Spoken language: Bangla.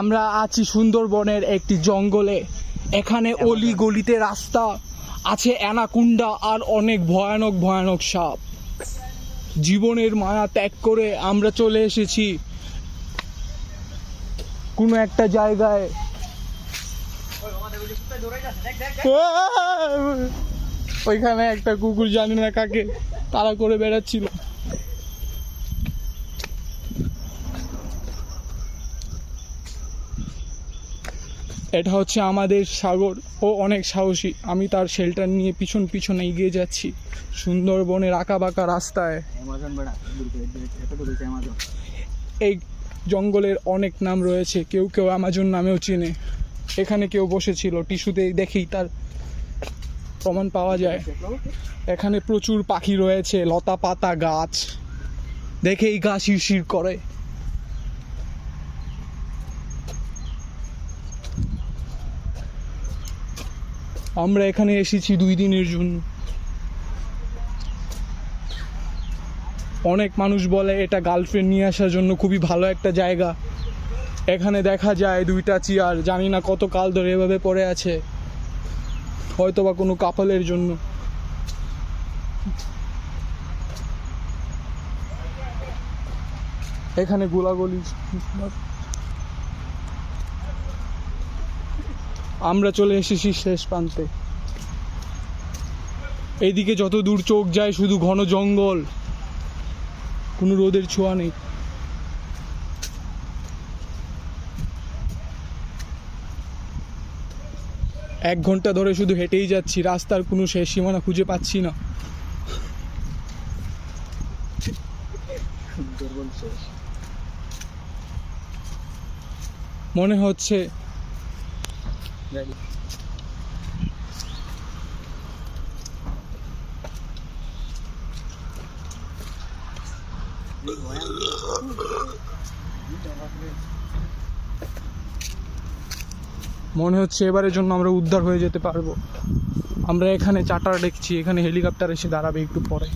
আমরা আছি সুন্দরবনের একটি জঙ্গলে। এখানে অলি গলিতে রাস্তা আছে, অ্যানাকুন্ডা আর অনেক ভয়ানক ভয়ানক সাপ। জীবনের মায়া ত্যাগ করে আমরা চলে এসেছি কোনো একটা জায়গায়। ওইখানে একটা কুকুর জানি না কাকে তাড়া করে বেড়াচ্ছিল। এটা হচ্ছে আমাদের সাগর, ও অনেক সাহসী। আমি তার শেল্টার নিয়ে পিছন পিছনে এগিয়ে যাচ্ছি সুন্দরবনের আঁকা বাঁকা রাস্তায়। এই জঙ্গলের অনেক নাম রয়েছে, কেউ কেউ অ্যামাজন নামেও চেনে। এখানে কেউ বসেছিল, টিস্যুতে দেখেই তার প্রমাণ পাওয়া যায়। এখানে প্রচুর পাখি রয়েছে, লতা পাতা গাছ দেখেই গা শিরশির করে। আমরা এখানে এসেছি 2 দিনের জন্য। অনেক মানুষ বলে এটা গার্লফ্রেন্ড নিয়ে আসার জন্য খুবই ভালো একটা জায়গা। এখানে দেখা যায় 2টা চেয়ার, জানি না কত কাল ধরে এভাবে পড়ে আছে, হয়তো বা কোনো কাপলের জন্য। এখানে গোলাগুলি। আমরা চলে এসেছি শেষ প্রান্তে। এইদিকে যত দূর চোখ যায় শুধু ঘন জঙ্গল, কোনো রোদের ছোঁয়া নেই। 1 ঘন্টা ধরে শুধু হেঁটেই যাচ্ছি, রাস্তার কোনো শেষ সীমানা খুঁজে পাচ্ছি না। মনে হচ্ছে এবারের জন্য আমরা উদ্ধার হয়ে যেতে পারবো। আমরা এখানে চার্টার দেখছি, এখানে হেলিকপ্টার এসে দাঁড়াবে একটু পরে।